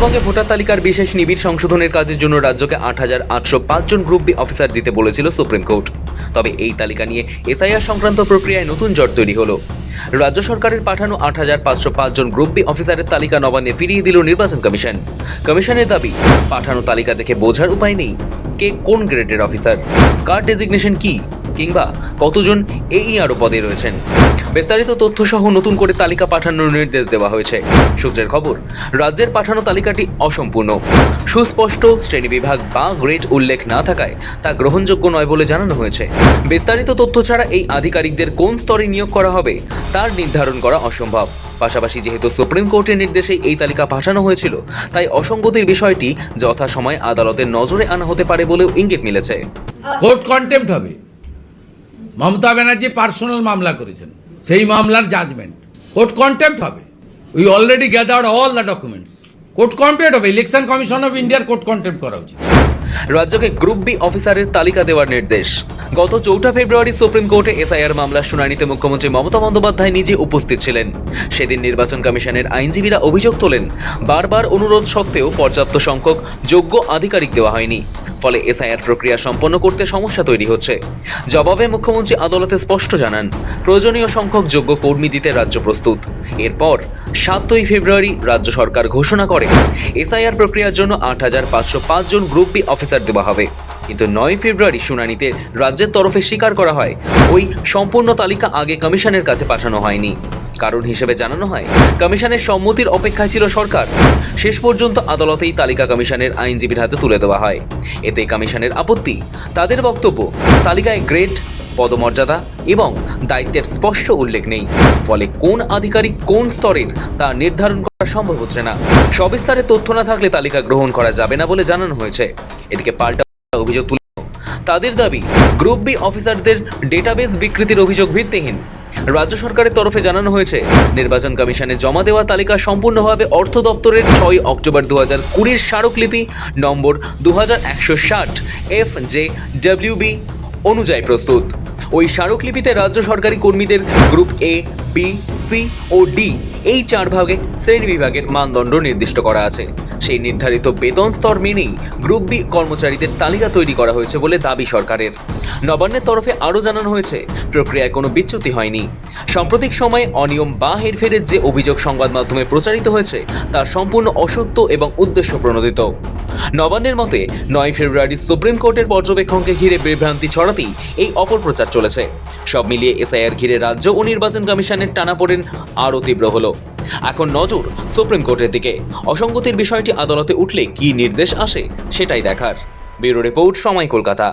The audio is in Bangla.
পশ্চিমবঙ্গে ভোটার তালিকার বিশেষ নিবিড় সংশোধনের কাজের জন্য রাজ্যকে ৮,৮০৫ জন গ্রুপ বি অফিসার দিতে বলেছিল সুপ্রিম কোর্ট। তবে এই তালিকা নিয়ে এসআইআর সংক্রান্ত প্রক্রিয়ায় নতুন জট তৈরি হলো। রাজ্য সরকারের পাঠানো ৮,৫০৫ জন গ্রুপ বি অফিসারের তালিকা নবান্নে ফিরিয়ে দিল নির্বাচন কমিশন। কমিশনের দাবি, পাঠানো তালিকা দেখে বোঝার উপায় নেই কে কোন গ্রেডের অফিসার, কার ডেজিগনেশন কি, কিংবা কতজন এইআরও পদে রয়েছেন। বিস্তারিত তথ্য সহ নতুন করে তালিকা পাঠানোর নির্দেশ দেওয়া হয়েছে। সূত্রের খবর, রাজ্যের পাঠানো তালিকাটি অসম্পূর্ণ। সুস্পষ্ট শ্রেণীবিভাগ বা গ্রেড উল্লেখ না থাকায় তা গ্রহণযোগ্য নয় বলে জানানো হয়েছে। বিস্তারিত তথ্য ছাড়া এই আধিকারিকদের কোন স্তরে নিয়োগ করা হবে তার নির্ধারণ করা অসম্ভব। পাশাপাশি যেহেতু সুপ্রিম কোর্টের নির্দেশে এই তালিকা পাঠানো হয়েছিল, তাই অসঙ্গতির বিষয়টি যথাসময়ে আদালতের নজরে আনা হতে পারে বলেও ইঙ্গিত মিলেছে। কোর্ট কন্টেম্প্ট হবে। মমতা ব্যানার্জি পার্সোনাল মামলা করেছেন, সেই মামলার জাজমেন্ট কোর্ট কন্টেম্প্ট হবে। We already gathered all the documents. Court contempt হবে। ইলেকশন কমিশন অফ ইন্ডিয়ার কোর্ট কন্টেম্প্ট করা উচিত। রাজ্যকে গ্রুপ বি অফিসারের তালিকা দেওয়ার নির্দেশ। গত ৪ ফেব্রুয়ারি সুপ্রিম কোর্টে এসআইআর মামলার শুনানিতে মুখ্যমন্ত্রী মমতা বন্দ্যোপাধ্যায় নিজে উপস্থিত ছিলেন। সেদিন নির্বাচন কমিশনের আইনজীবীরা অভিযোগ তোলেন, বারবার অনুরোধ সত্ত্বেও পর্যাপ্ত সংখ্যক যোগ্য আধিকারিক দেওয়া হয়নি, ফলে এসআইআর প্রক্রিয়া সম্পন্ন করতে সমস্যা তৈরি হচ্ছে। জবাবে মুখ্যমন্ত্রী আদালতে স্পষ্ট জানান, প্রয়োজনীয় সংখ্যক যোগ্য কর্মী দিতে রাজ্য প্রস্তুত। এরপর ৭ই ফেব্রুয়ারি রাজ্য সরকার ঘোষণা করে এসআইআর প্রক্রিয়ার জন্য ৮,৫০৫ জন গ্রুপ বি অফিসার দেওয়া হবে। কিন্তু ৯ ফেব্রুয়ারি শুনানিতে রাজ্যের তরফে স্বীকার করা হয়, ওই সম্পূর্ণ তালিকা আগে কমিশনের কাছে পাঠানো হয়নি। কারণ হিসেবে জানানো হয়, কমিশনের সম্মতির অপেক্ষায় ছিল সরকার। শেষ পর্যন্ত আদালতেই তালিকা কমিশনের আইনজীবীর হাতে তুলে দেওয়া হয়। এতে কমিশনের আপত্তি, তাদের বক্তব্য, তালিকায় গ্রেড, পদমর্যাদা এবং দায়িত্বের স্পষ্ট উল্লেখ নেই। ফলে কোন আধিকারিক কোন স্তরের তা নির্ধারণ করা সম্ভব হচ্ছে না। সবিস্তারে তথ্য না থাকলে তালিকা গ্রহণ করা যাবে না বলে জানানো হয়েছে। এদিকে পাল্টা অভিযোগ তুলে তাদের দাবি, গ্রুপ বি অফিসারদের ডেটাবেস বিকৃতির অভিযোগ ভিত্তিহীন। রাজ্য সরকারের তরফে জানানো হয়েছে, নির্বাচন কমিশনে জমা দেওয়া তালিকা সম্পূর্ণভাবে অর্থ দপ্তরের ৬ অক্টোবর ২০২০ স্মারকলিপি নম্বর 2160 FJWB অনুযায়ী প্রস্তুত। ওই স্মারকলিপিতে রাজ্য সরকারি কর্মীদের গ্রুপ এ, বি, সি ও ডি এই 4 ভাগে শ্রেণী বিভাগের মানদণ্ড নির্দিষ্ট করা আছে। সেই নির্ধারিত বেতন স্তর মেনেই গ্রুপ বি কর্মচারীদের তালিকা তৈরি করা হয়েছে বলে দাবি সরকারের। নবান্নের তরফে আরও জানানো হয়েছে, প্রক্রিয়ায় কোনো বিচ্যুতি হয়নি। সাম্প্রতিক সময়ে অনিয়ম বা হেরফেরের যে অভিযোগ সংবাদ মাধ্যমে প্রচারিত হয়েছে, তা সম্পূর্ণ অসত্য এবং উদ্দেশ্য প্রণোদিত। নবান্নের মতে, ৯ ফেব্রুয়ারি সুপ্রিম কোর্টের পর্যবেক্ষণকে ঘিরে বিভ্রান্তি ছড়াতেই এই অপপ্রচার চলেছে। সব মিলিয়ে এসআইআর ঘিরে রাজ্য ও নির্বাচন কমিশনের টানাপোড়েন আরও তীব্র হলো। এখন নজর সুপ্রিম কোর্টের দিকে। অসঙ্গতির বিষয়টি আদালতে উঠলে কী নির্দেশ আসে সেটাই দেখার। ব্যুরো রিপোর্ট, সময়, কলকাতা।